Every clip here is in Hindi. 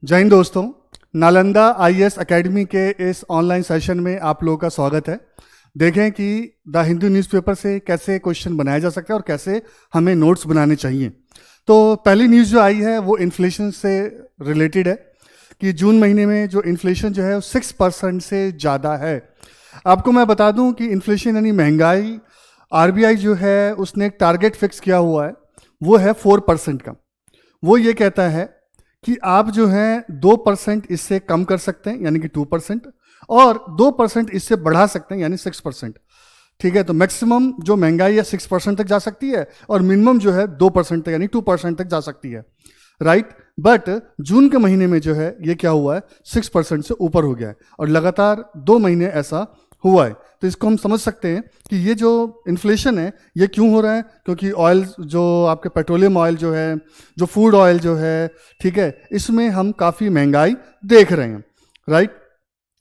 जय हिंद दोस्तों। नालंदा आईएएस एकेडमी के इस ऑनलाइन सेशन में आप लोगों का स्वागत है। देखें कि द हिंदू न्यूज़पेपर से कैसे क्वेश्चन बनाया जा सकता है और कैसे हमें नोट्स बनाने चाहिए। तो पहली न्यूज़ जो आई है वो इन्फ्लेशन से रिलेटेड है कि जून महीने में जो इन्फ्लेशन जो है वो 6% से ज़्यादा है। आपको मैं बता दूं कि इन्फ्लेशन यानी महंगाई, आरबीआई जो है उसने एक टारगेट फिक्स किया हुआ है, वो है 4% का। वो ये कहता है कि आप जो है 2% इससे कम कर सकते हैं यानी कि 2%, और 2% इससे बढ़ा सकते हैं यानी 6%। ठीक है, तो मैक्सिमम जो महंगाई है 6% तक जा सकती है और मिनिमम जो है 2% तक यानी 2% तक जा सकती है, राइट। बट जून के महीने में जो है ये क्या हुआ है, 6% से ऊपर हो गया है और लगातार 2 महीने ऐसा हुआ है। तो इसको हम समझ सकते हैं कि ये जो इन्फ्लेशन है ये क्यों हो रहा है, क्योंकि ऑयल जो आपके पेट्रोलियम ऑयल जो है, जो फूड ऑयल जो है, ठीक है, इसमें हम काफ़ी महंगाई देख रहे हैं, राइट।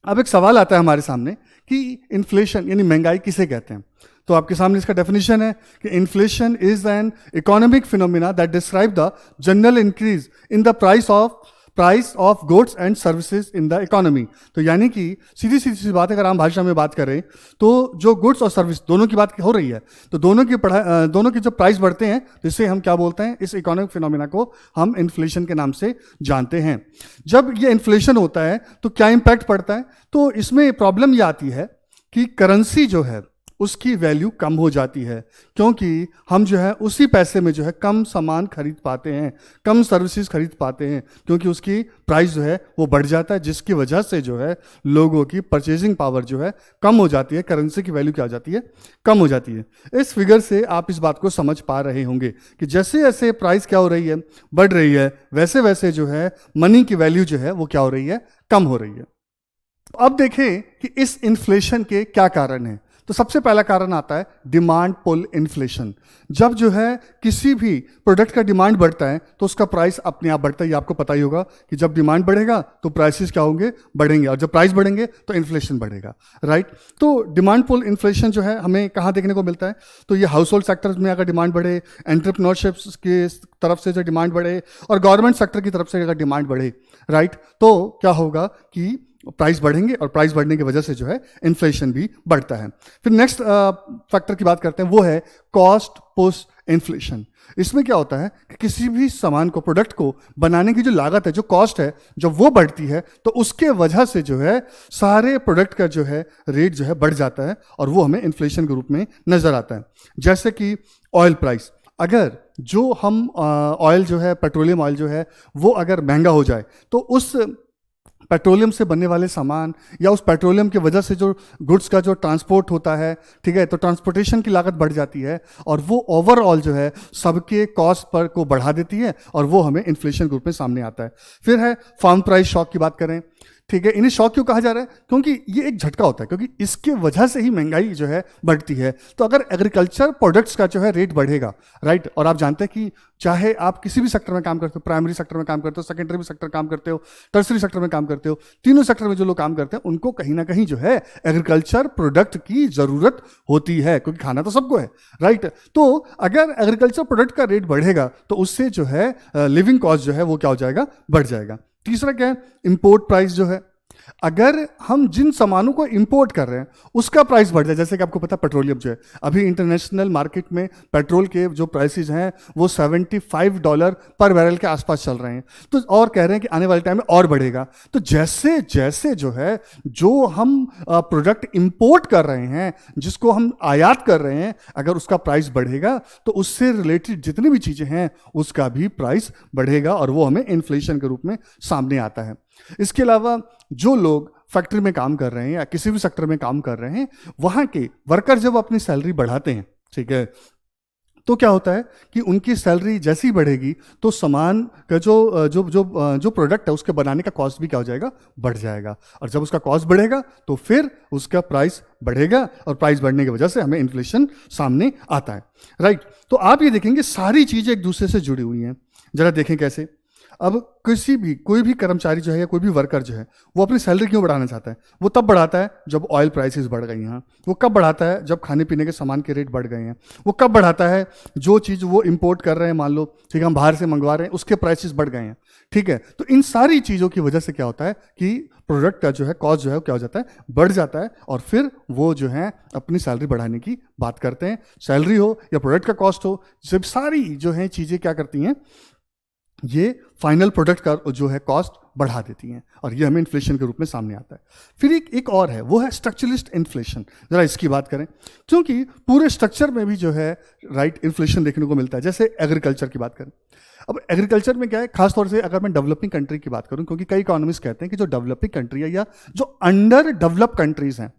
अब एक सवाल आता है हमारे सामने कि इन्फ्लेशन यानी महंगाई किसे कहते हैं। तो आपके सामने इसका डेफिनेशन है कि inflation is an economic phenomena that describe the general increase in the price of goods and services in the economy. तो यानी कि सीधी सी बात है, अगर आम भाषा में बात करें तो जो गुड्स और सर्विस दोनों की बात हो रही है, तो दोनों की जो प्राइस बढ़ते हैं तो इसे हम क्या बोलते हैं, इस इकोनॉमिक फिनोमिना को हम इन्फ्लेशन के नाम से जानते हैं। जब ये इन्फ्लेशन होता है तो क्या इम्पैक्ट पड़ता है, तो इसमें प्रॉब्लम ये आती है कि करेंसी जो है उसकी वैल्यू कम हो जाती है, क्योंकि हम जो है उसी पैसे में जो है कम सामान खरीद पाते हैं, कम सर्विसेज खरीद पाते हैं, क्योंकि उसकी प्राइस जो है वो बढ़ जाता है, जिसकी वजह से जो है लोगों की परचेजिंग पावर जो है कम हो जाती है, करेंसी की वैल्यू क्या हो जाती है, कम हो जाती है। इस फिगर से आप इस बात को समझ पा रहे होंगे कि जैसे जैसे प्राइस क्या हो रही है, बढ़ रही है, वैसे वैसे जो है मनी की वैल्यू जो है वो क्या हो रही है, कम हो रही है। अब देखें कि इस इन्फ्लेशन के क्या कारण हैं। तो सबसे पहला कारण आता है डिमांड पुल इन्फ्लेशन। जब जो है किसी भी प्रोडक्ट का डिमांड बढ़ता है तो उसका प्राइस अपने आप बढ़ता है। ये आपको पता ही होगा कि जब डिमांड बढ़ेगा तो प्राइसेस क्या होंगे, बढ़ेंगे, और जब प्राइस बढ़ेंगे तो इन्फ्लेशन बढ़ेगा, राइट। तो डिमांड पुल इन्फ्लेशन जो है हमें कहाँ देखने को मिलता है, तो ये हाउस होल्ड सेक्टर में अगर डिमांड बढ़े, एंटरप्रेन्योरशिप की तरफ से जो डिमांड बढ़े और गवर्नमेंट सेक्टर की तरफ से अगर डिमांड बढ़े, राइट, तो क्या होगा कि प्राइस बढ़ेंगे और प्राइस बढ़ने की वजह से जो है इन्फ्लेशन भी बढ़ता है। फिर नेक्स्ट फैक्टर की बात करते हैं, वो है कॉस्ट पुश इन्फ्लेशन। इसमें क्या होता है कि किसी भी सामान को, प्रोडक्ट को बनाने की जो लागत है, जो कॉस्ट है, जब वो बढ़ती है तो उसके वजह से जो है सारे प्रोडक्ट का जो है रेट जो है बढ़ जाता है और वो हमें इन्फ्लेशन के रूप में नजर आता है। जैसे कि ऑयल प्राइस, अगर जो हम ऑयल जो है, पेट्रोलियम ऑयल जो है, वो अगर महंगा हो जाए तो उस पेट्रोलियम से बनने वाले सामान या उस पेट्रोलियम की वजह से जो गुड्स का जो ट्रांसपोर्ट होता है, ठीक है, तो ट्रांसपोर्टेशन की लागत बढ़ जाती है और वो ओवरऑल जो है सबके कॉस्ट पर को बढ़ा देती है और वो हमें इन्फ्लेशन के रूप में सामने आता है। फिर है फार्म प्राइस शॉक की बात करें, ठीक है, इन्हें शॉक क्यों कहा जा रहा है, क्योंकि ये एक झटका होता है, क्योंकि इसके वजह से ही महंगाई जो है बढ़ती है। तो अगर एग्रीकल्चर प्रोडक्ट्स का जो है रेट बढ़ेगा, राइट, और आप जानते हैं कि चाहे आप किसी भी सेक्टर में काम करते हो, प्राइमरी सेक्टर में काम करते हो, सेकेंडरी में सेक्टर काम करते हो, टर्सरी सेक्टर में काम करते हो, तीनों सेक्टर में जो लोग काम करते हैं उनको कहीं ना कहीं जो है एग्रीकल्चर प्रोडक्ट की जरूरत होती है, क्योंकि खाना तो सबको है, राइट। तो अगर एग्रीकल्चर प्रोडक्ट का रेट बढ़ेगा तो उससे जो है लिविंग कॉस्ट जो है वो क्या हो जाएगा, बढ़ जाएगा। तीसरा क्या है, इंपोर्ट प्राइस जो है, अगर हम जिन सामानों को इंपोर्ट कर रहे हैं उसका प्राइस बढ़ जाए, जैसे कि आपको पता है पेट्रोलियम जो है, अभी इंटरनेशनल मार्केट में पेट्रोल के जो प्राइसेस हैं वो $75 पर बैरल के आसपास चल रहे हैं, तो और कह रहे हैं कि आने वाले टाइम में और बढ़ेगा। तो जैसे जैसे जो है जो हम प्रोडक्ट इंपोर्ट कर रहे हैं, जिसको हम आयात कर रहे हैं, अगर उसका प्राइस बढ़ेगा तो उससे रिलेटेड जितनी भी चीजें हैं उसका भी प्राइस बढ़ेगा और वो हमें इन्फ्लेशन के रूप में सामने आता है। इसके अलावा जो लोग फैक्ट्री में काम कर रहे हैं या किसी भी सेक्टर में काम कर रहे हैं, वहां के वर्कर जब अपनी सैलरी बढ़ाते हैं, ठीक है, तो क्या होता है कि उनकी सैलरी जैसी ही बढ़ेगी तो सामान का जो जो जो जो प्रोडक्ट है उसके बनाने का कॉस्ट भी क्या हो जाएगा, बढ़ जाएगा, और जब उसका कॉस्ट बढ़ेगा तो फिर उसका प्राइस बढ़ेगा और प्राइस बढ़ने की वजह से हमें इन्फ्लेशन सामने आता है, राइट। तो आप ये देखेंगे सारी चीजें एक दूसरे से जुड़ी हुई हैं। जरा देखें कैसे, अब कोई भी कर्मचारी जो है या कोई भी वर्कर जो है वो अपनी सैलरी क्यों बढ़ाना चाहता है? वो तब बढ़ाता है जब ऑयल प्राइसेस बढ़ गई हैं। वो कब बढ़ाता है? जब खाने पीने के सामान के रेट बढ़ गए हैं। वो कब बढ़ाता है? जो चीज़ वो इंपोर्ट कर रहे हैं, मान लो ठीक है हम बाहर से मंगवा रहे हैं, उसके प्राइसेस बढ़ गए हैं। ठीक है, तो इन सारी चीज़ों की वजह से क्या होता है कि प्रोडक्ट का जो है कॉस्ट जो है क्या हो जाता है, बढ़ जाता है। और फिर वो जो है अपनी सैलरी बढ़ाने की बात करते हैं। सैलरी हो या प्रोडक्ट का कॉस्ट हो, जब सारी जो है चीज़ें क्या करती हैं, ये फाइनल प्रोडक्ट का जो है कॉस्ट बढ़ा देती हैं और ये हमें इन्फ्लेशन के रूप में सामने आता है। फिर एक और है, वो है स्ट्रक्चरलिस्ट इन्फ्लेशन। जरा इसकी बात करें, क्योंकि पूरे स्ट्रक्चर में भी जो है राइट इन्फ्लेशन देखने को मिलता है। जैसे एग्रीकल्चर की बात करें, अब एग्रीकल्चर में क्या है, खासतौर से अगर मैं डेवलपिंग कंट्री की बात करूं, क्योंकि कई इकोनॉमिस्ट कहते हैं कि जो डेवलपिंग कंट्री है या जो अंडर डेवलप कंट्रीज हैं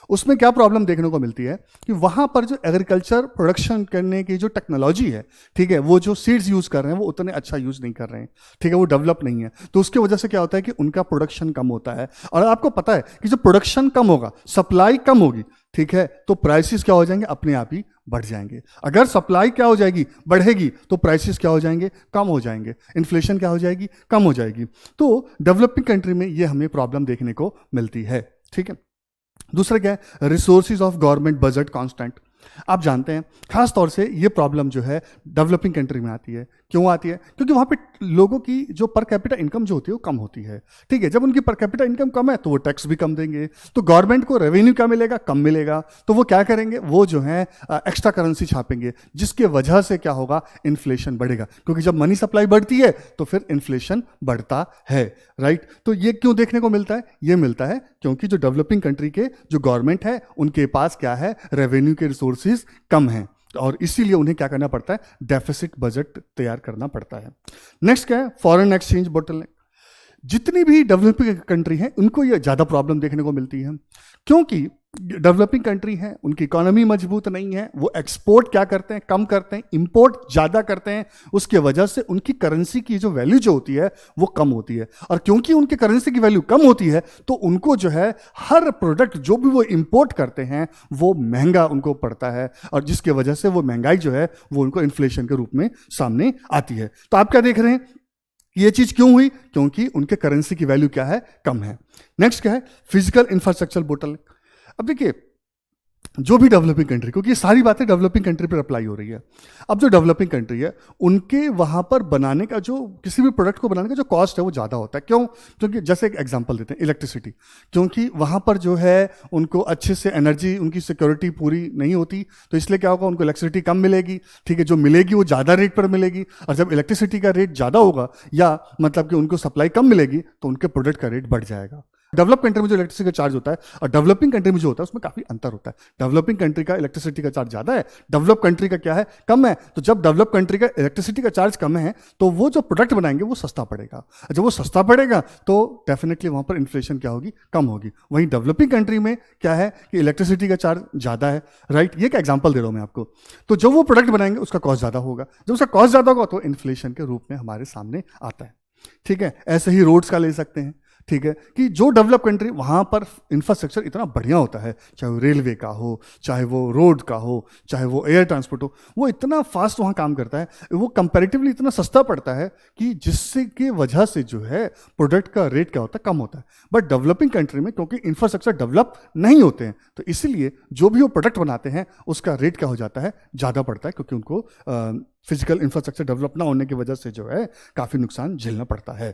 उसमें क्या प्रॉब्लम देखने को मिलती है कि वहां पर जो एग्रीकल्चर प्रोडक्शन करने की जो टेक्नोलॉजी है, ठीक है, वो जो सीड्स यूज कर रहे हैं वो उतने अच्छा यूज नहीं कर रहे हैं। ठीक है, वो डेवलप नहीं है, तो उसकी वजह से क्या होता है कि उनका प्रोडक्शन कम होता है। और आपको पता है कि जब प्रोडक्शन कम होगा, सप्लाई कम होगी, ठीक है, तो प्राइसेस क्या हो जाएंगे, अपने आप ही बढ़ जाएंगे। अगर सप्लाई क्या हो जाएगी, बढ़ेगी, तो प्राइसेस क्या हो जाएंगे, कम हो जाएंगे। इन्फ्लेशन क्या हो जाएगी, कम हो जाएगी। तो डेवलपिंग कंट्री में ये हमें प्रॉब्लम देखने को मिलती है। ठीक है, दूसरा क्या है, resources of government budget constant. आप जानते हैं खास तौर से ये प्रॉब्लम जो है डेवलपिंग कंट्री में आती है। क्यों आती है? क्योंकि वहां पे लोगों की जो पर कैपिटा इनकम जो होती है वो कम होती है। ठीक है, जब उनकी पर कैपिटा इनकम कम है तो वो टैक्स भी कम देंगे, तो गवर्नमेंट को रेवेन्यू क्या मिलेगा, कम मिलेगा। तो वो क्या करेंगे, वो जो है एक्स्ट्रा करेंसी छापेंगे, जिसके वजह से क्या होगा, इन्फ्लेशन बढ़ेगा। क्योंकि जब मनी सप्लाई बढ़ती है तो फिर इन्फ्लेशन बढ़ता है। राइट, तो ये क्यों देखने को मिलता है? ये मिलता है क्योंकि जो डेवलपिंग कंट्री के जो गवर्नमेंट है उनके पास क्या है, रेवेन्यू के रिसोर्सेज कम हैं और इसीलिए उन्हें क्या करना पड़ता है, डेफिसिट बजट तैयार करना पड़ता है। नेक्स्ट क्या है, फॉरेन एक्सचेंज बोटलनेक। जितनी भी डेवलपिंग कंट्री है उनको ये ज़्यादा प्रॉब्लम देखने को मिलती है, क्योंकि डेवलपिंग कंट्री है, उनकी इकोनॉमी मजबूत नहीं है, वो एक्सपोर्ट क्या करते हैं, कम करते हैं, इंपोर्ट ज़्यादा करते हैं। उसके वजह से उनकी करेंसी की जो वैल्यू जो होती है वो कम होती है। और क्योंकि उनकी करेंसी की वैल्यू कम होती है तो उनको जो है हर प्रोडक्ट जो भी वो इंपोर्ट करते हैं वो महंगा उनको पड़ता है, और जिसके वजह से वो महंगाई जो है वो उनको इन्फ्लेशन के रूप में सामने आती है। तो आप क्या देख रहे हैं, ये चीज क्यों हुई? क्योंकि उनके करेंसी की वैल्यू क्या है, कम है। नेक्स्ट क्या है, फिजिकल इंफ्रास्ट्रक्चर बोटलनेक। अब देखिए, जो भी डेवलपिंग कंट्री, क्योंकि ये सारी बातें डेवलपिंग कंट्री पर अप्लाई हो रही है। अब जो डेवलपिंग कंट्री है उनके वहां पर बनाने का जो किसी भी प्रोडक्ट को बनाने का जो कॉस्ट है वो ज़्यादा होता है। क्यों? क्योंकि जैसे एक एग्जांपल देते हैं, इलेक्ट्रिसिटी। क्योंकि वहां पर जो है उनको अच्छे से एनर्जी, उनकी सिक्योरिटी पूरी नहीं होती, तो इसलिए क्या होगा, उनको इलेक्ट्रिसिटी कम मिलेगी। ठीक है, जो मिलेगी वो ज़्यादा रेट पर मिलेगी, और जब इलेक्ट्रिसिटी का रेट ज़्यादा होगा या मतलब कि उनको सप्लाई कम मिलेगी तो उनके प्रोडक्ट का रेट बढ़ जाएगा। डेवलप कंट्री में जो इलेक्ट्रिसिटी का चार्ज होता है और डेवलपिंग कंट्री में जो होता है उसमें काफी अंतर होता है। डेवलपिंग कंट्री का इलेक्ट्रिसिटी का चार्ज ज्यादा है, डेवलप कंट्री का क्या है, कम है। तो जब डेवलप कंट्री का इलेक्ट्रिसिटी का चार्ज कम है तो वो जो प्रोडक्ट बनाएंगे वो सस्ता पड़ेगा। जब वो सस्ता पड़ेगा तो डेफिनेटली वहां पर इन्फ्लेशन क्या होगी, कम होगी। वहीं डेवलपिंग कंट्री में क्या है कि इलेक्ट्रिसिटी का चार्ज ज्यादा है। राइट, ये क्या एग्जाम्पल दे रहा हूं मैं आपको। तो जो वो प्रोडक्ट बनाएंगे उसका कॉस्ट ज्यादा होगा, जब उसका कॉस्ट ज्यादा होगा तो इन्फ्लेशन के रूप में हमारे सामने आता है। ठीक है, ऐसे ही रोड्स का ले सकते हैं। ठीक है, कि जो डेवलप कंट्री वहां पर इंफ्रास्ट्रक्चर इतना बढ़िया होता है, चाहे वो रेलवे का हो, चाहे वो रोड का हो, चाहे वो एयर ट्रांसपोर्ट हो, वो इतना फास्ट वहां काम करता है, वो कंपैरेटिवली इतना सस्ता पड़ता है कि जिससे की वजह से जो है प्रोडक्ट का रेट क्या होता है, कम होता है। बट डेवलपिंग कंट्री में क्योंकि इंफ्रास्ट्रक्चर डेवलप नहीं होते हैं तो इसलिए जो भी वो प्रोडक्ट बनाते हैं उसका रेट क्या हो जाता है, ज़्यादा पड़ता है, क्योंकि उनको फिजिकल इंफ्रास्ट्रक्चर डेवलप ना होने की वजह से जो है काफ़ी नुकसान झेलना पड़ता है।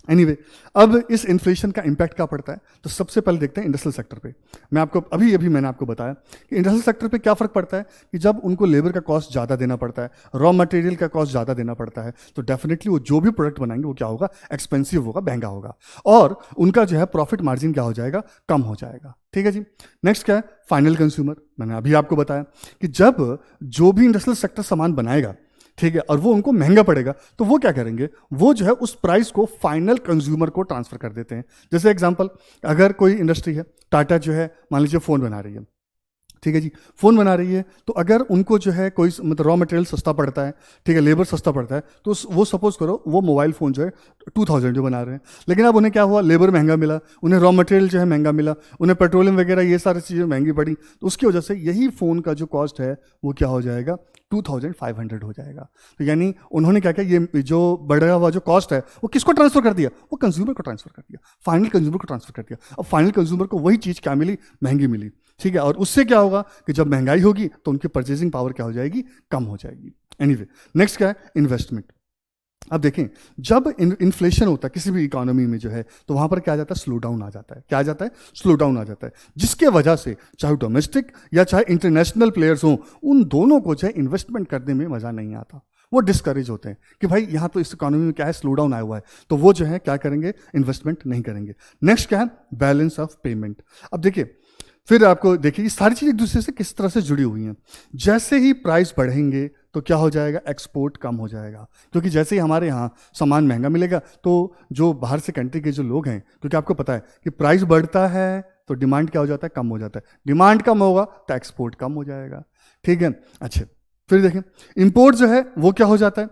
एनीवे, अब इस इन्फ्लेशन का इम्पैक्ट क्या पड़ता है, तो सबसे पहले देखते हैं इंडस्ट्रियल सेक्टर पे। मैं आपको अभी मैंने आपको बताया कि इंडस्ट्रियल सेक्टर पे क्या फर्क पड़ता है कि जब उनको लेबर का कॉस्ट ज़्यादा देना पड़ता है, रॉ मटेरियल का कॉस्ट ज़्यादा देना पड़ता है, तो डेफिनेटली वो जो भी प्रोडक्ट बनाएंगे वो क्या होगा, एक्सपेंसिव होगा, महंगा होगा, और उनका जो है प्रॉफिट मार्जिन क्या हो जाएगा, कम हो जाएगा। ठीक है जी। नेक्स्ट क्या है, फाइनल कंज्यूमर। मैंने अभी आपको बताया कि जब जो भी इंडस्ट्रियल सेक्टर सामान बनाएगा, ठीक है, और वो उनको महंगा पड़ेगा तो वो क्या करेंगे, वो जो है उस प्राइस को फाइनल कंज्यूमर को ट्रांसफर कर देते हैं। जैसे एग्जांपल, अगर कोई इंडस्ट्री है, टाटा जो है मान लीजिए फ़ोन बना रही है, ठीक है जी, फ़ोन बना रही है, तो अगर उनको जो है कोई मतलब रॉ मटेरियल सस्ता पड़ता है, ठीक है, लेबर सस्ता पड़ता है, तो वो सपोज करो वो मोबाइल फ़ोन जो है 2000 जो बना रहे हैं, लेकिन अब उन्हें क्या हुआ, लेबर महंगा मिला, उन्हें रॉ मटेरियल जो है महंगा मिला, उन्हें पेट्रोलियम वगैरह ये सारी चीज़ें महंगी पड़ी, तो उसकी वजह से यही फ़ोन का जो कॉस्ट है वो क्या हो जाएगा, 2500 हो जाएगा। तो यानी उन्होंने क्या किया, ये जो बढ़ा हुआ जो कॉस्ट है वो किसको ट्रांसफर कर दिया, वो कंज्यूमर को ट्रांसफर कर दिया, फाइनल कंज्यूमर को ट्रांसफर कर दिया। अब फाइनल कंज्यूमर को वही चीज़ क्या मिली, महंगी मिली, ठीक है, और उससे क्या होगा कि जब महंगाई होगी तो उनकी परचेसिंग पावर क्या हो जाएगी, कम हो जाएगी। एनीवे, नेक्स्ट क्या है, इन्वेस्टमेंट। अब देखें, जब इन्फ्लेशन होता है किसी भी इकोनॉमी में जो है, तो वहां पर क्या आ जाता है, स्लो डाउन आ जाता है। क्या आ जाता है, स्लो डाउन आ जाता है, जिसके वजह से चाहे डोमेस्टिक या चाहे इंटरनेशनल प्लेयर्स हों, उन दोनों को जो है इन्वेस्टमेंट करने में मजा नहीं आता, वो डिस्करेज होते हैं कि भाई यहाँ तो इस इकोनॉमी में क्या है, स्लो डाउन आया हुआ है, तो वो जो है क्या करेंगे, इन्वेस्टमेंट नहीं करेंगे। नेक्स्ट क्या है, बैलेंस ऑफ पेमेंट। अब देखिए, फिर आपको देखिए ये सारी चीज़ एक दूसरे से किस तरह से जुड़ी हुई हैं। जैसे ही प्राइस बढ़ेंगे तो क्या हो जाएगा, एक्सपोर्ट कम हो जाएगा, क्योंकि जैसे ही हमारे यहाँ सामान महंगा मिलेगा तो जो बाहर से कंट्री के जो लोग हैं, क्योंकि आपको पता है कि प्राइस बढ़ता है तो डिमांड क्या हो जाता है, कम हो जाता है, डिमांड कम होगा तो एक्सपोर्ट कम हो जाएगा, ठीक है। अच्छा, फिर देखें इंपोर्ट जो है वो क्या हो जाता है,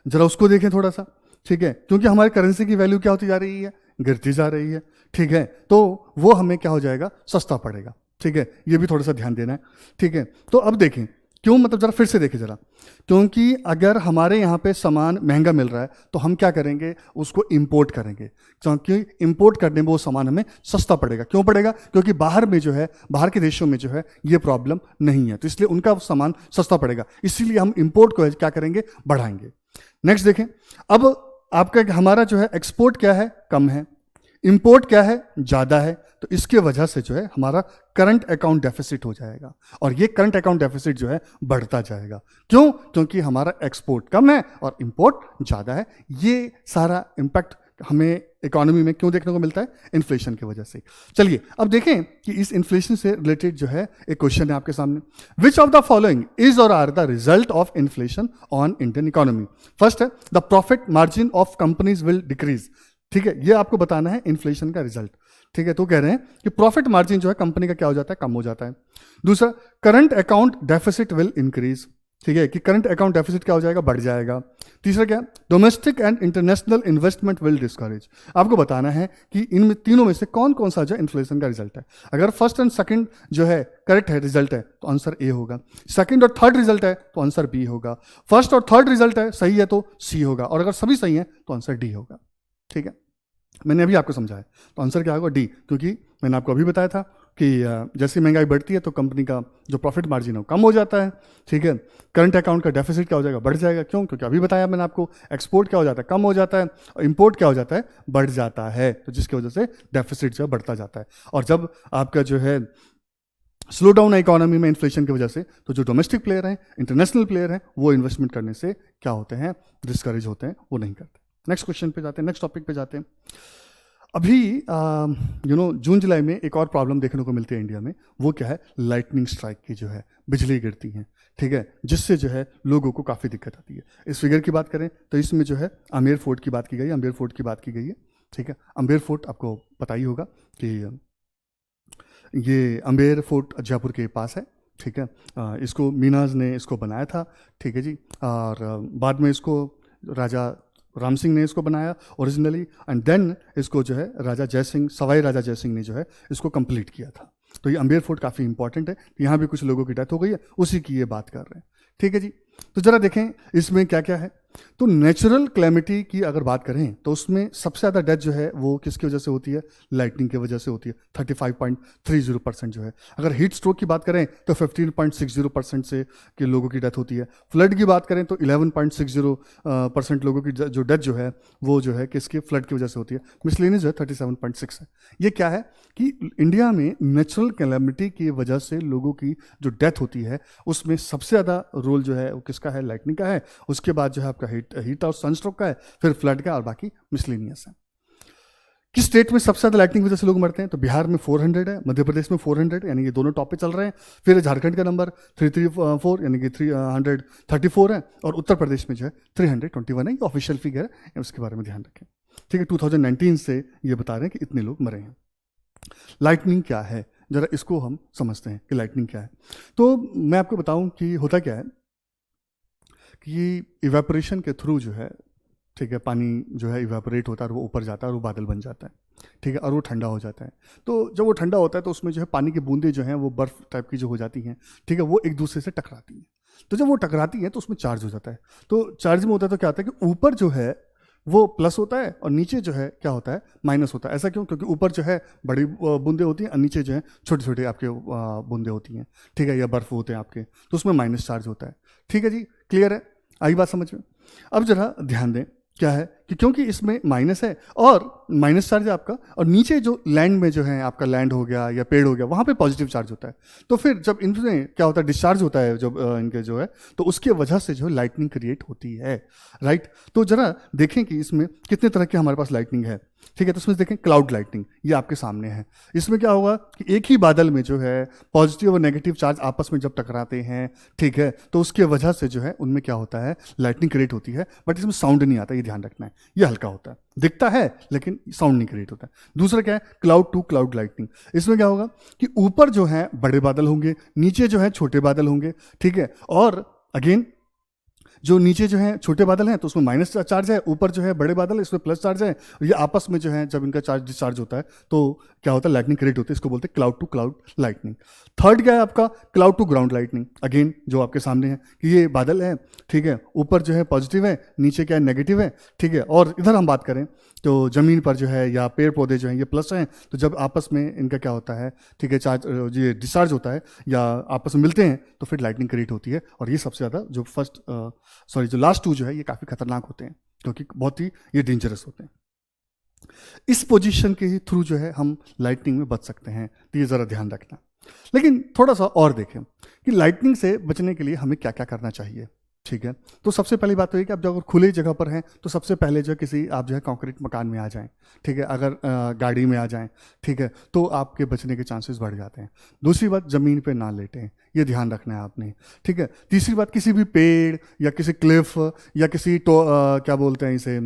जरा उसको देखें थोड़ा सा, ठीक है, क्योंकि हमारी करेंसी की वैल्यू क्या होती जा रही है, गिरती जा रही है, ठीक है, तो वो हमें क्या हो जाएगा, सस्ता पड़ेगा, ठीक है, ये भी थोड़ा सा ध्यान देना है, ठीक है। तो अब देखें क्यों, मतलब जरा फिर से देखें जरा, क्योंकि अगर हमारे यहाँ पे सामान महंगा मिल रहा है तो हम क्या करेंगे, उसको इंपोर्ट करेंगे, क्योंकि इंपोर्ट करने में वो सामान हमें सस्ता पड़ेगा। क्यों पड़ेगा, क्योंकि बाहर में जो है, बाहर के देशों में जो है ये प्रॉब्लम नहीं है, तो इसलिए उनका सामान सस्ता पड़ेगा, इसीलिए हम इंपोर्ट को क्या करेंगे, बढ़ाएंगे। नेक्स्ट देखें, अब आपका हमारा जो है एक्सपोर्ट क्या है, कम है, इंपोर्ट क्या है, ज्यादा है, तो इसके वजह से जो है हमारा करंट अकाउंट डेफिसिट हो जाएगा, और ये करंट अकाउंट डेफिसिट जो है बढ़ता जाएगा। क्यों, क्योंकि हमारा एक्सपोर्ट कम है और इंपोर्ट ज्यादा है। ये सारा इंपैक्ट हमें इकोनॉमी में क्यों देखने को मिलता है, इन्फ्लेशन की वजह से। चलिए अब देखें कि इस इन्फ्लेशन से रिलेटेड जो है एक क्वेश्चन है आपके सामने, which of the following is or are the result of inflation on Indian economy. First है, the profit margin of companies will decrease, ठीक है, ये आपको बताना है इन्फ्लेशन का रिजल्ट, ठीक है। तो कह रहे हैं कि प्रॉफिट मार्जिन जो है कंपनी का क्या हो जाता है, कम हो जाता है। दूसरा, current account deficit will increase, ठीक है, कि करंट अकाउंट डेफिसिट क्या हो जाएगा, बढ़ जाएगा। तीसरा क्या, domestic and international investment will discourage. आपको बताना है कि इन तीनों में से कौन कौन सा जो इन्फ्लेशन का रिजल्ट है। अगर फर्स्ट एंड सेकंड जो है करेक्ट है, रिजल्ट है, तो आंसर ए होगा। सेकंड और थर्ड रिजल्ट है तो आंसर बी होगा। फर्स्ट और थर्ड रिजल्ट है सही है तो सी होगा, और अगर सभी सही है तो आंसर डी होगा, ठीक है। मैंने अभी आपको समझाया, तो आंसर क्या होगा, डी, क्योंकि मैंने आपको अभी बताया था कि जैसे महंगाई बढ़ती है तो कंपनी का जो प्रॉफिट मार्जिन है वो कम हो जाता है, ठीक है। करंट अकाउंट का डेफिसिट क्या हो जाएगा, बढ़ जाएगा। क्यों, क्योंकि अभी बताया मैंने आपको, एक्सपोर्ट क्या हो जाता है, कम हो जाता है, और इंपोर्ट क्या हो जाता है, बढ़ जाता है, तो जिसकी वजह से डेफिसिट जो है बढ़ता जाता है। और जब आपका जो है स्लो डाउन है इकोनॉमी में इन्फ्लेशन की वजह से, तो जो डोमेस्टिक प्लेयर हैं, इंटरनेशनल प्लेयर हैं, वो इन्वेस्टमेंट करने से क्या होते हैं, डिस्करेज होते हैं, वो नहीं करते। नेक्स्ट क्वेश्चन पे जाते हैं, नेक्स्ट टॉपिक पे जाते हैं। अभी जून जुलाई में एक और प्रॉब्लम देखने को मिलती है इंडिया में, वो क्या है, लाइटनिंग स्ट्राइक की जो है, बिजली गिरती है, ठीक है, जिससे जो है लोगों को काफ़ी दिक्कत आती है। इस फिगर की बात करें तो इसमें जो है आमेर फोर्ट की बात की गई है, आमेर फोर्ट की बात की गई है, ठीक है। आमेर फोर्ट आपको पता ही होगा कि ये आमेर फोर्ट जयपुर के पास है, ठीक है। इसको मीनाज ने इसको बनाया था, ठीक है जी, और बाद में इसको राजा राम सिंह ने इसको बनाया ओरिजिनली, एंड देन इसको जो है राजा जय सिंह, सवाई राजा जय सिंह ने जो है इसको कंप्लीट किया था। तो ये अम्बेर फोर्ट काफ़ी इंपॉर्टेंट है, यहाँ भी कुछ लोगों की डेथ हो गई है, उसी की ये बात कर रहे हैं, ठीक है जी। तो जरा देखें इसमें क्या क्या है। तो नेचुरल क्लैमिटी की अगर बात करें तो उसमें सबसे ज़्यादा डेथ जो है वो किसकी वजह से होती है, लाइटनिंग की वजह से होती है, 35.30% जो है। अगर हीट स्ट्रोक की बात करें तो 15.60% से के लोगों की डेथ होती है। फ्लड की बात करें तो 11.60% लोगों की जो डेथ जो है वो जो है किसके, फ्लड की वजह से होती है। मिसलेनियस जो है 37.6 है। ये क्या है कि इंडिया में नेचुरल कैलेमिटी की वजह से लोगों की जो डेथ होती है उसमें सबसे ज़्यादा रोल जो है वो किसका है, लाइटनिंग का है। उसके बाद जो है आपका हीट और सनस्ट्रोक का है, फिर फ्लड का, और बाकी मिसलेनियस है। किस स्टेट में सबसे ज्यादा लाइटनिंग की वजह से लोग मरते हैं, तो बिहार में 400 है, मध्य प्रदेश में 400, यानी ये दोनों टॉप पे चल रहे हैं। फिर झारखंड का नंबर 334 यानी कि 334 है, और उत्तर प्रदेश में जो है 321 है। ये ऑफिशियल फिगर है, उसके बारे में ध्यान रखें, ठीक है। 2019 से ये बता रहे हैं कि इतने लोग मरे हैं। लाइटनिंग क्या है, ज़रा इसको हम समझते हैं कि लाइटनिंग क्या है। तो मैं आपको बताऊं कि होता क्या है कि इवेपोरेशन के थ्रू जो है, ठीक है, पानी जो है इवेपोरेट होता है और वो ऊपर जाता है और वो बादल बन जाता है, ठीक है, और वो ठंडा हो जाता है। तो जब वो ठंडा होता है तो उसमें जो है पानी की बूंदें जो हैं वो बर्फ़ टाइप की जो हो जाती हैं, ठीक है, वो एक दूसरे से टकराती हैं। तो जब वो टकराती हैं तो उसमें चार्ज हो जाता है। तो चार्ज में होता है तो क्या होता है कि ऊपर जो है वो प्लस होता है और नीचे जो है क्या होता है, माइनस होता है। ऐसा क्यों? क्योंकि ऊपर जो है बड़ी बूंदें होती हैं और नीचे जो है छोटे छोटे आपके बूंदें होती हैं, ठीक है, या बर्फ़ होते हैं आपके, तो उसमें माइनस चार्ज होता है। ठीक है जी, क्लियर है, आई बात समझ में? अब जरा ध्यान दें क्या है कि क्योंकि इसमें माइनस है और माइनस चार्ज है आपका, और नीचे जो लैंड में जो है आपका लैंड हो गया या पेड़ हो गया, वहाँ पे पॉजिटिव चार्ज होता है। तो फिर जब इनमें क्या होता है, डिस्चार्ज होता है जब इनके जो है, तो उसके वजह से जो है लाइटनिंग क्रिएट होती है, राइट। तो जरा देखें कि इसमें कितने तरह की हमारे पास लाइटनिंग है, ठीक है। तो इसमें देखें क्लाउड लाइटनिंग, ये आपके सामने है। इसमें क्या होगा कि एक ही बादल में जो है पॉजिटिव और नेगेटिव चार्ज आपस में जब टकराते हैं, ठीक है, तो उसके वजह से जो है उनमें क्या होता है, लाइटनिंग क्रिएट होती है। बट इसमें साउंड नहीं आता, ये ध्यान रखना है। ये हल्का होता है, दिखता है लेकिन साउंड नहीं क्रिएट होता है। दूसरा क्या है, क्लाउड टू क्लाउड लाइटनिंग। इसमें क्या होगा कि ऊपर जो है बड़े बादल होंगे, नीचे जो है छोटे बादल होंगे, ठीक है। और अगेन जो नीचे जो है छोटे बादल हैं तो उसमें माइनस चार्ज है, ऊपर जो है बड़े बादल है इसमें प्लस चार्ज है। ये आपस में जो है जब इनका चार्ज डिस्चार्ज होता है तो क्या होता है, लाइटनिंग क्रिएट होती है। इसको बोलते हैं cloud to cloud lightning. Third क्या है आपका, cloud to ground lightning. Again जो आपके सामने है कि ये बादल है, ठीक है, ऊपर जो है पॉजिटिव है, नीचे क्या है, नेगेटिव है, ठीक है। और इधर हम बात करें तो ज़मीन पर जो है या पेड़ पौधे जो हैं ये प्लस हैं, तो जब आपस में इनका क्या होता है, ठीक है, चार्ज ये डिस्चार्ज होता है या आपस में मिलते हैं तो फिर लाइटनिंग क्रिएट होती है। और ये सबसे ज़्यादा जो लास्ट टू जो है ये काफ़ी खतरनाक होते हैं क्योंकि बहुत ही ये डेंजरस होते हैं। इस पोजीशन के ही थ्रू जो है हम लाइटनिंग में बच सकते हैं, तो ये ज़रा ध्यान रखना। लेकिन थोड़ा सा और देखें कि लाइटनिंग से बचने के लिए हमें क्या क्या करना चाहिए, ठीक है। तो सबसे पहली बात तो ये कि आप जब अगर खुली जगह पर हैं तो सबसे पहले जो है किसी आप जो है कंक्रीट मकान में आ जाएं, ठीक है। अगर गाड़ी में आ जाएं, ठीक है, तो आपके बचने के चांसेस बढ़ जाते हैं। दूसरी बात, ज़मीन पे ना लेटें, ये ध्यान रखना है आपने, ठीक है। तीसरी बात, किसी भी पेड़ या किसी क्लिफ या किसी क्या बोलते हैं इसे,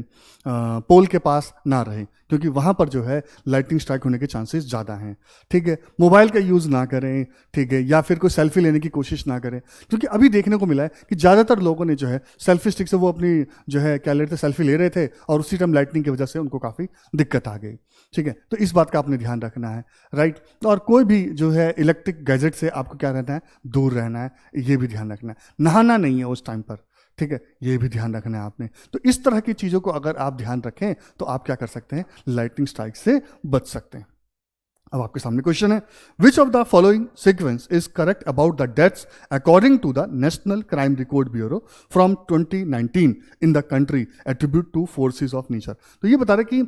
पोल के पास ना रहें क्योंकि वहाँ पर जो है लाइटनिंग स्ट्राइक होने के चांसेस ज़्यादा हैं, ठीक है। मोबाइल का यूज़ ना करें, ठीक है, या फिर कोई सेल्फी लेने की कोशिश ना करें क्योंकि अभी देखने को मिला है कि ज़्यादातर लोगों ने जो है सेल्फी स्टिक से वो अपनी जो है क्या ले रहे थे, सेल्फी ले रहे थे और उसी टाइम लाइटनिंग की वजह से उनको काफ़ी दिक्कत आ गई, ठीक है। तो इस बात का आपने ध्यान रखना है, राइट। और कोई भी जो है इलेक्ट्रिक गैजेट से आपको क्या रहना है, दूर रहना है, ये भी ध्यान रखना है। नहाना नहीं है उस टाइम पर, ठीक है, ये भी ध्यान रखना है आपने। तो इस तरह की चीज़ों को अगर आप ध्यान रखें तो आप क्या कर सकते हैं, लाइटनिंग स्ट्राइक से बच सकते हैं। अब आपके सामने क्वेश्चन है, which of the following sequence is correct about the deaths according to the National Crime Record Bureau from 2019 in the country attribute to forces of nature. तो ये बता रहे कि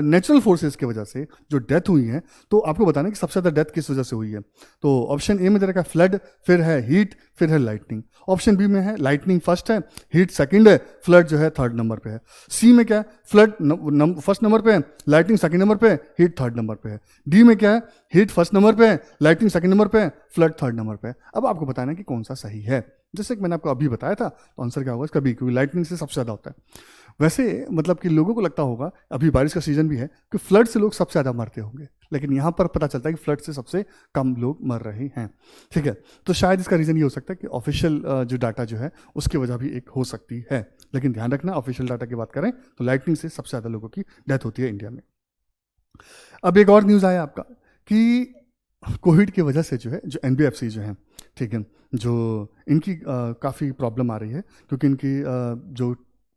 नेचुरल फोर्सेस की वजह से जो डेथ हुई है, तो आपको बताना कि सबसे ज़्यादा डेथ किस वजह से हुई है। तो ऑप्शन ए में दे रखा है फ्लड, फिर है हीट, फिर है लाइटनिंग। ऑप्शन बी में है लाइटनिंग फर्स्ट है, हीट सेकंड है, फ्लड जो है थर्ड नंबर पे है। सी में क्या है, फ्लड फर्स्ट नंबर पे है, लाइटनिंग सेकंड नंबर पे है, हीट थर्ड नंबर पे है। डी में क्या है, हीट फर्स्ट नंबर पे है, लाइटनिंग सेकंड नंबर पे है, फ्लड थर्ड नंबर पे है। अब आपको बताना है कि कौन सा सही है। जैसे कि मैंने आपको अभी बताया था, तो आंसर क्या होगा इसका बी, क्योंकि लाइटनिंग से सबसे ज़्यादा होता है। वैसे मतलब कि लोगों को लगता होगा, अभी बारिश का सीजन भी है, कि फ्लड से लोग सबसे ज़्यादा मरते होंगे, लेकिन यहाँ पर पता चलता है कि फ्लड से सबसे कम लोग मर रहे हैं, ठीक है। तो शायद इसका रीज़न ये हो सकता है कि ऑफिशियल जो डाटा जो है उसकी वजह भी एक हो सकती है। लेकिन ध्यान रखना, ऑफिशियल डाटा की बात करें तो लाइटनिंग से सबसे ज़्यादा लोगों की डेथ होती है इंडिया में। अब एक और न्यूज़ आया आपका कि कोविड की वजह से जो है जो एनबीएफसी जो है, ठीक है, जो इनकी काफ़ी प्रॉब्लम आ रही है क्योंकि इनकी जो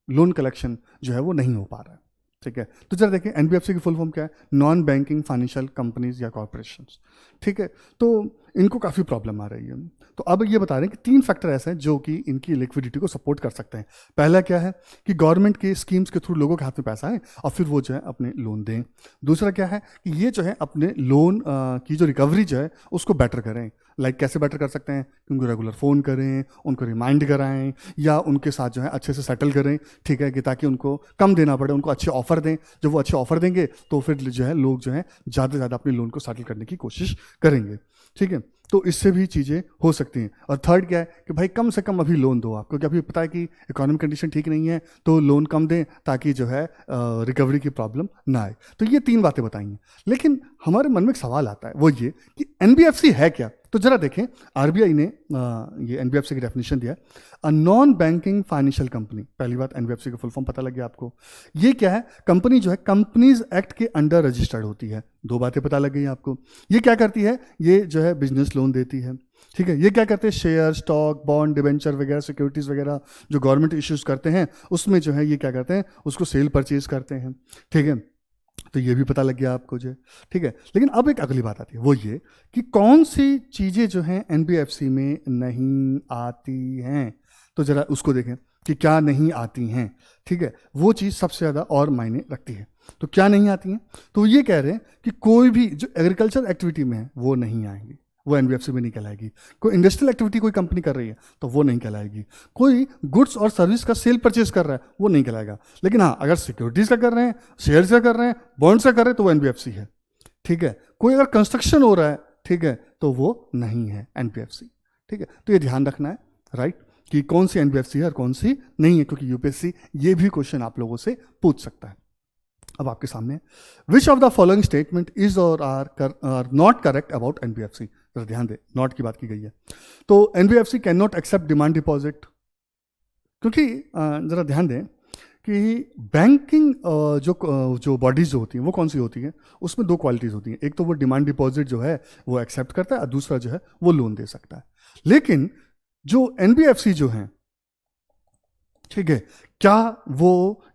लोन कलेक्शन जो है वो नहीं हो पा रहा है, ठीक है। तो जरा देखिए एनबीएफसी की फुल फॉर्म क्या है, नॉन बैंकिंग फाइनेंशियल कंपनीज या कॉर्पोरेशंस, ठीक है। तो इनको काफ़ी प्रॉब्लम आ रही है। तो अब ये बता रहे हैं कि 3 फैक्टर ऐसे हैं जो कि इनकी लिक्विडिटी को सपोर्ट कर सकते हैं। पहला क्या है कि गवर्नमेंट के स्कीम्स के थ्रू लोगों के हाथ में पैसा है और फिर वो जो है अपने लोन दें। दूसरा क्या है कि ये जो है अपने लोन की जो रिकवरी जो है उसको बेटर करें। लाइक कैसे बेटर कर सकते हैं, उनको रेगुलर फ़ोन करें, उनको रिमाइंड कराएं या उनके साथ जो है अच्छे से सेटल करें, ठीक है, कि ताकि उनको कम देना पड़े, उनको अच्छे ऑफर दें। जब वो अच्छे ऑफर देंगे तो फिर जो है लोग जो है ज़्यादा से ज़्यादा अपने लोन को सेटल करने की कोशिश करेंगे, ठीक है। तो इससे भी चीज़ें हो सकती हैं। और थर्ड क्या है कि भाई कम से कम अभी लोन दो आप, क्योंकि अभी पता है कि इकोनॉमिक कंडीशन ठीक नहीं है, तो लोन कम दें ताकि जो है रिकवरी की प्रॉब्लम ना आए। तो ये 3 बातें बताई हैं। लेकिन हमारे मन में एक सवाल आता है, वो ये कि एनबीएफसी है क्या। तो जरा देखें, आरबीआई ने ये एनबीएफसी की डेफिनेशन दिया, a non banking financial company. पहली बात, एनबीएफसी का फुल फॉर्म पता लग गया आपको। ये क्या है, कंपनी जो है कंपनीज एक्ट के अंडर रजिस्टर्ड होती है। 2 बातें पता लग गई आपको। ये क्या करती है, ये जो है बिजनेस लोन देती है, ठीक है। ये क्या करते हैं, शेयर, स्टॉक, बॉन्ड, डिबेंचर वगैरह, सिक्योरिटीज वगैरह जो गवर्नमेंट इश्यूज करते हैं, उसमें जो है ये क्या करते हैं, उसको सेल परचेज करते हैं, ठीक है। तो ये भी पता लग गया आपको जो, ठीक है। लेकिन अब एक अगली बात आती है, वो ये कि कौन सी चीज़ें जो हैं एनबीएफसी में नहीं आती हैं। तो जरा उसको देखें कि क्या नहीं आती हैं, ठीक है। वो चीज़ सबसे ज़्यादा और मायने रखती है। तो क्या नहीं आती हैं, तो ये कह रहे हैं कि कोई भी जो एग्रीकल्चर एक्टिविटी में है वो नहीं आएंगी, वो एनबीएफसी में नहीं कहलाएगी। कोई इंडस्ट्रियल एक्टिविटी कोई कंपनी कर रही है तो वो नहीं कहलाएगी। कोई गुड्स और सर्विस का सेल परचेज कर रहा है वो नहीं कहलाएगा। लेकिन हाँ, अगर सिक्योरिटीज का कर रहे हैं, शेयर्स का कर रहे हैं, बॉन्ड्स का कर रहे हैं, तो वो एनबीएफसी है, ठीक है। कोई अगर कंस्ट्रक्शन हो रहा है, ठीक है, तो वो नहीं है एनबीएफसी, ठीक है। तो ये ध्यान रखना है, राइट, कि कौन सी एनबीएफसी है और कौन सी नहीं है, क्योंकि यूपीएससी ये भी क्वेश्चन आप लोगों से पूछ सकता है। अब आपके सामने, which of the following statement is or are not correct about NBFC. जरा ध्यान दे, नॉट की बात की गई है। तो NBFC can not accept demand deposit, क्योंकि जरा ध्यान दें कि बैंकिंग जो बॉडीज जो होती हैं वो कौन सी होती हैं, उसमें 2 क्वालिटीज होती हैं। एक तो वो डिमांड डिपॉजिट जो है वो एक्सेप्ट करता है, और दूसरा जो है वो लोन दे सकता है। लेकिन जो एनबीएफसी जो है, ठीक है, क्या वो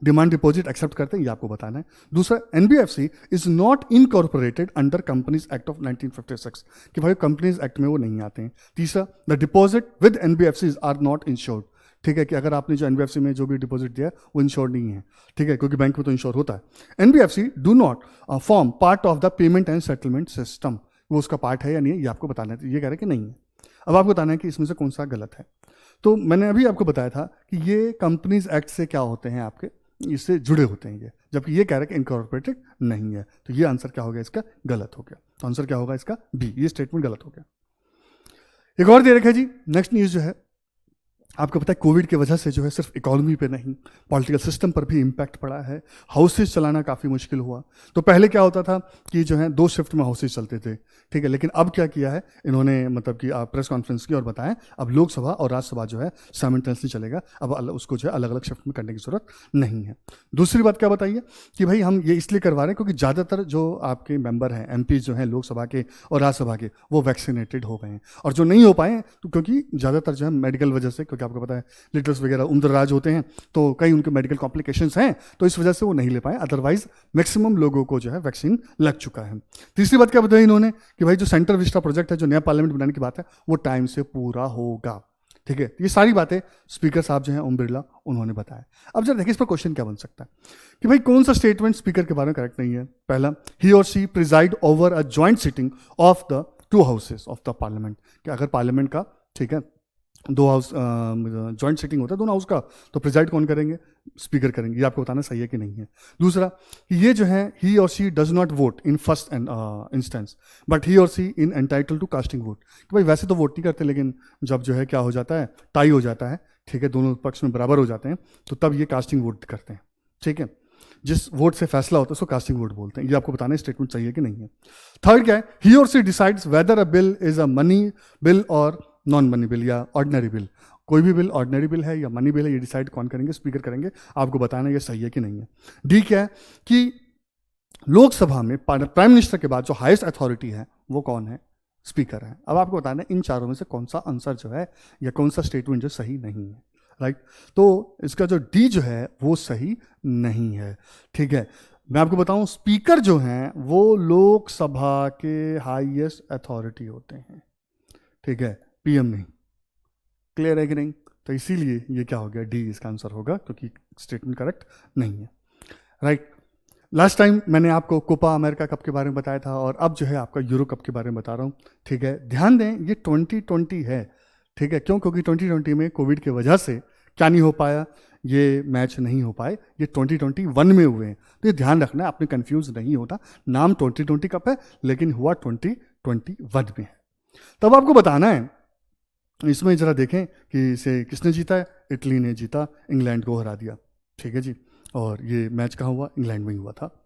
डिमांड डिपॉजिट एक्सेप्ट करते हैं, ये आपको बताना है। दूसरा, NBFC is not incorporated under companies act of 1956, कि भाई कंपनीज एक्ट में वो नहीं आते हैं। तीसरा, the deposit with NBFC are not insured, ठीक है, कि अगर आपने जो एनबीएफसी में जो भी डिपॉजिट दिया वो इंश्योर नहीं है, ठीक है, क्योंकि बैंक में तो इंश्योर होता है। NBFC do not form part of the payment and settlement system, वो उसका पार्ट है या नहीं है, ये आपको बताना है। ये कह रहे हैं कि नहीं है। अब आपको बताना है कि इसमें से कौन सा गलत है। तो मैंने अभी आपको बताया था कि ये कंपनीज एक्ट से क्या होते हैं, आपके इससे जुड़े होते हैं ये, जबकि ये कह रहे हैं कि इनकॉर्पोरेटेड नहीं है। तो ये आंसर क्या हो गया इसका, गलत हो गया। तो आंसर क्या होगा इसका, बी, ये स्टेटमेंट गलत हो गया। एक और दे रखा है जी, नेक्स्ट न्यूज़ जो है, आपको पता है कोविड की वजह से जो है सिर्फ इकोनॉमी पे नहीं, पॉलिटिकल सिस्टम पर भी इम्पैक्ट पड़ा है। हाउसेज चलाना काफ़ी मुश्किल हुआ। तो पहले क्या होता था कि जो है 2 शिफ्ट में हाउसेज चलते थे, ठीक है। लेकिन अब क्या किया है इन्होंने, मतलब कि प्रेस कॉन्फ्रेंस की और बताएं, अब लोकसभा और राज्यसभा जो है साइमल्टेनियसली चलेगा। अब उसको जो है अलग अलग शिफ्ट में करने की जरूरत नहीं है। दूसरी बात क्या बताइए कि भाई हम ये इसलिए करवा रहे हैं क्योंकि ज़्यादातर जो आपके मेंबर हैं, एमपी जो हैं लोकसभा के और राज्यसभा के, वो वैक्सीनेटेड हो गए हैं। और जो नहीं हो पाए तो क्योंकि ज़्यादातर जो है मेडिकल वजह से, क्योंकि आपको पता है लिटर्स वगैरह उम्रदराज होते हैं, तो कई उनके मेडिकल कॉम्प्लिकेशंस हैं, तो इस वजह से वो नहीं ले पाए। अदरवाइज मैक्सिमम लोगों को जो है वैक्सीन लग चुका है। तीसरी बात क्या बताई इन्होंने कि भाई जो सेंट्रल विस्टा प्रोजेक्ट है, जो नया पार्लियामेंट बनाने की बात है, वो टाइम से पूरा होगा, ठीक है। ये सारी बातें स्पीकर साहब जो हैं ओम बिरला, उन्होंने बताया। अब जब देखिए इस पर क्वेश्चन क्या बन सकता है कि भाई कौन सा स्टेटमेंट स्पीकर के बारे में करेक्ट नहीं है। पहला, he or she presided over a joint sitting of the 2 houses of the parliament, कि अगर पार्लियामेंट का, ठीक है, 2 हाउस जॉइंट सिटिंग होता है दोनों हाउस का, तो प्रिजाइड कौन करेंगे, स्पीकर करेंगे। ये आपको बताना सही है कि नहीं है। दूसरा, ये जो है he or she does not vote in first instance but he or she in entitle to casting vote, कि भाई वैसे तो वोट नहीं करते, लेकिन जब जो है क्या हो जाता है, टाई हो जाता है, ठीक है, दोनों पक्ष में बराबर हो जाते हैं, तो तब ये कास्टिंग वोट करते हैं, ठीक है। जिस वोट से फैसला होता है उसको कास्टिंग वोट बोलते हैं। ये आपको बताना है स्टेटमेंट सही है कि नहीं है। थर्ड क्या है, he or she decides whether a bill is a money bill or non money bill या ऑर्डिनरी बिल। कोई भी बिल ऑर्डिनरी बिल है या मनी बिल है, ये डिसाइड कौन करेंगे, स्पीकर करेंगे। आपको बताना ये सही है कि नहीं है। डी क्या है कि लोकसभा में प्राइम मिनिस्टर के बाद जो हाईएस्ट अथॉरिटी है वो कौन है, स्पीकर है। अब आपको बताना है इन चारों में से कौन सा आंसर जो है या कौन सा स्टेटमेंट जो सही नहीं है, राइट। तो इसका जो डी जो है वो सही नहीं है, ठीक है। मैं आपको बताऊं, स्पीकर जो हैं वो लोकसभा के हाईएस्ट अथॉरिटी होते हैं, ठीक है, पीएम नहीं। क्लियर है कि नहीं। तो इसीलिए ये क्या हो गया, डी इसका आंसर होगा, क्योंकि स्टेटमेंट करेक्ट नहीं है, राइट। लास्ट टाइम मैंने आपको कोपा अमेरिका कप के बारे में बताया था, और अब जो है आपका यूरो कप के बारे में बता रहा हूँ, ठीक है। ध्यान दें, ये 2020 है, ठीक है। क्यों, क्योंकि 2020 में कोविड की वजह से क्या नहीं हो पाया, ये मैच नहीं हो पाए, ये 2021 में हुए हैं। तो ये ध्यान रखना है, आपने कंफ्यूज नहीं होता। नाम 2020 कप है, लेकिन हुआ 2021 में है। तब आपको बताना है, इसमें जरा देखें कि इसे किसने जीता है। इटली ने जीता, इंग्लैंड को हरा दिया, ठीक है जी। और ये मैच कहाँ हुआ, इंग्लैंड में ही हुआ था,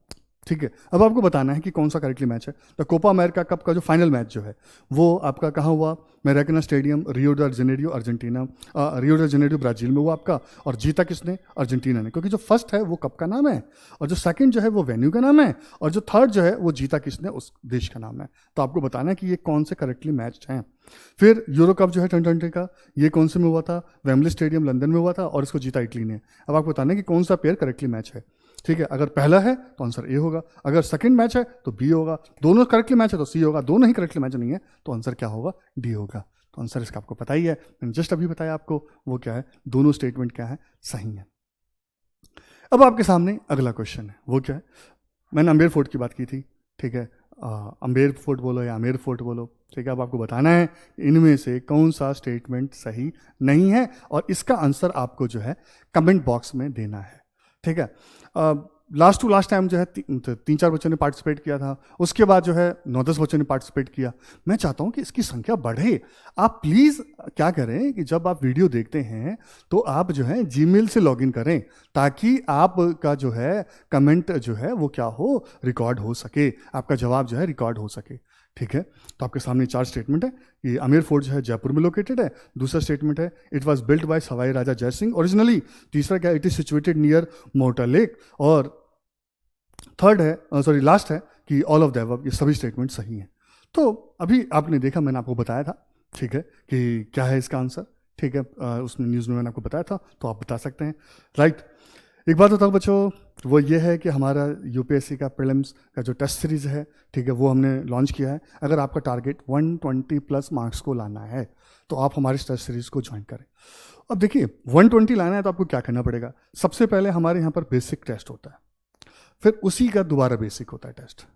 ठीक है। अब आपको बताना है कि कौन सा करेक्टली मैच है। तो कोपा अमेरिका कप का जो फाइनल मैच जो है वो आपका कहाँ हुआ, Maracana stadium, Rio de Janeiro Argentina, Rio de Janeiro Brazil में हुआ आपका। और जीता किसने, अर्जेंटीना ने, क्योंकि जो फर्स्ट है वो कप का नाम है, और जो सेकंड जो है वो वेन्यू का नाम है, और जो थर्ड जो है वो जीता किसने, उस देश का नाम है। तो आपको बताना है कि ये कौन से करेक्टली मैच हैं। फिर यूरो कप जो है 2020 का, ये कौन से में हुआ था, वेम्बली स्टेडियम लंदन में हुआ था, और इसको जीता इटली ने। अब आपको बताना है कि कौन सा पेयर करेक्टली मैच है, ठीक है। अगर पहला है तो आंसर ए होगा, अगर सेकंड मैच है तो बी होगा, दोनों करेक्टली मैच है तो सी होगा, दोनों ही करेक्टली मैच नहीं है तो आंसर क्या होगा, डी होगा। तो आंसर इसका आपको पता ही है, मैंने जस्ट अभी बताया आपको, वो क्या है, दोनों स्टेटमेंट क्या है, सही है। अब आपके सामने अगला क्वेश्चन है, वो क्या है, मैंने अम्बेर फोर्ट की बात की थी, ठीक है। अम्बेर फोर्ट बोलो या आमेर फोर्ट बोलो, ठीक है। अब आपको बताना है इनमें से कौन सा स्टेटमेंट सही नहीं है, और इसका आंसर आपको जो है कमेंट बॉक्स में देना है, ठीक है। लास्ट टू लास्ट टाइम जो है 3-4 बच्चों ने पार्टिसिपेट किया था, उसके बाद जो है 9-10 बच्चों ने पार्टिसिपेट किया। मैं चाहता हूं कि इसकी संख्या बढ़े। आप प्लीज़ क्या करें कि जब आप वीडियो देखते हैं तो आप जो है जीमेल से लॉगिन करें, ताकि आपका जो है कमेंट जो है वो क्या हो, रिकॉर्ड हो सके, आपका जवाब जो है रिकॉर्ड हो सके, ठीक है। तो आपके सामने 4 स्टेटमेंट है कि आमेर फोर्ट जो है जयपुर में लोकेटेड है, दूसरा स्टेटमेंट है it was built by Sawai Raja Jai Singh originally, तीसरा क्या, it is situated near Maota lake, और थर्ड है लास्ट है कि ऑल ऑफ द अबव। ये सभी स्टेटमेंट सही हैं। तो अभी आपने देखा, मैंने आपको बताया था, ठीक है, कि क्या है इसका आंसर, ठीक है। उसमें न्यूज़ में मैंने आपको बताया था, तो आप बता सकते हैं, राइट। एक बात बताओ बच्चों, वो ये है कि हमारा यूपीएससी का प्रीलिम्स का जो टेस्ट सीरीज़ है, ठीक है, वो हमने लॉन्च किया है। अगर आपका टारगेट 120+ मार्क्स को लाना है तो आप हमारी टेस्ट सीरीज़ को ज्वाइन करें। अब देखिए 120 लाना है तो आपको क्या करना पड़ेगा, सबसे पहले हमारे यहाँ पर बेसिक टेस्ट होता है, फिर उसी का दोबारा बेसिक होता है टेस्ट,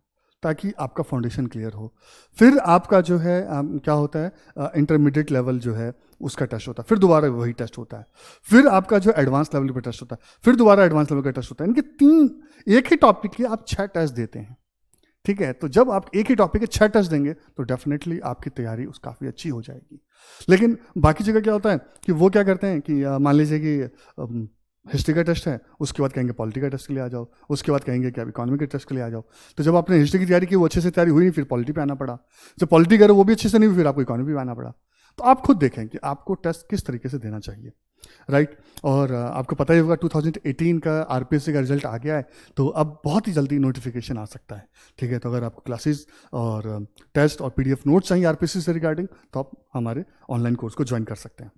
ताकि आपका फाउंडेशन क्लियर हो। फिर आपका जो है क्या होता है, इंटरमीडिएट लेवल जो है उसका टेस्ट होता है, फिर दोबारा वही टेस्ट होता है। फिर आपका जो एडवांस लेवल पे टेस्ट होता है, फिर दोबारा एडवांस लेवल का टेस्ट होता है। इनके 3, एक ही टॉपिक के आप 6 टेस्ट देते हैं, ठीक है। तो जब आप एक ही टॉपिक के 6 टेस्ट देंगे तो डेफिनेटली आपकी तैयारी उस काफ़ी अच्छी हो जाएगी। लेकिन बाकी जगह क्या होता है कि वो क्या करते हैं कि मान लीजिए कि हिस्ट्री का टेस्ट है, उसके बाद कहेंगे पॉलिटी का टेस्ट के लिए आ जाओ, उसके बाद कहेंगे कि अब इकोनॉमी के टेस्ट के लिए आ जाओ। तो जब आपने हिस्ट्री की तैयारी की वो अच्छे से तैयारी हुई नहीं, फिर पॉलिटी पे आना पड़ा। जब पॉलिटी करो वो भी अच्छे से नहीं हुई, फिर आपको इकोनॉमी पे आना पड़ा। तो आप खुद देखें कि आपको टेस्ट किस तरीके से देना चाहिए, राइट। और आपको पता ही होगा 2018 का आरपीएससी का रिजल्ट आ गया है, तो अब बहुत ही जल्दी नोटिफिकेशन आ सकता है, ठीक है। तो अगर आपको क्लासेस और टेस्ट और पीडीएफ नोट्स चाहिए आरपीएससी से रिगार्डिंग, तो आप हमारे ऑनलाइन कोर्स को ज्वाइन कर सकते हैं।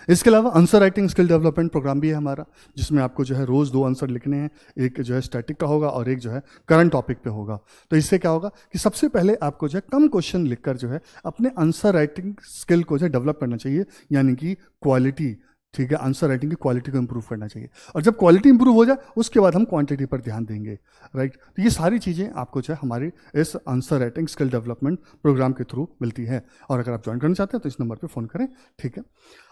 इसके अलावा answer writing skill development programme भी है हमारा, जिसमें आपको जो है रोज़ 2 आंसर लिखने हैं, एक जो है स्टैटिक का होगा और एक जो है करंट टॉपिक पे होगा। तो इससे क्या होगा कि सबसे पहले आपको जो है कम क्वेश्चन लिखकर जो है अपने आंसर राइटिंग स्किल को जो है डेवलप करना चाहिए, यानी कि क्वालिटी, ठीक है, आंसर राइटिंग की क्वालिटी को इंप्रूव करना चाहिए। और जब क्वालिटी इंप्रूव हो जाए उसके बाद हम क्वांटिटी पर ध्यान देंगे, राइट। तो ये सारी चीज़ें आपको जो है हमारी इस answer writing skill development programme के थ्रू मिलती है। और अगर आप ज्वाइन करना चाहते हैं तो इस नंबर पे फ़ोन करें, ठीक है।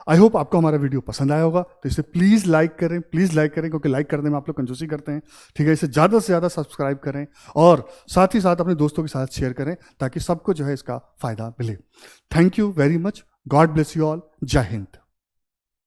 आई होप आपको हमारा वीडियो पसंद आया होगा, तो इसे प्लीज़ लाइक करें, प्लीज़ लाइक करें, क्योंकि लाइक करने में आप लोग कंजूसी करते हैं, ठीक है। इसे ज़्यादा से ज़्यादा सब्सक्राइब करें और साथ ही साथ अपने दोस्तों के साथ शेयर करें, ताकि सबको जो है इसका फ़ायदा मिले। Thank you very much, God bless you all, जय हिंद।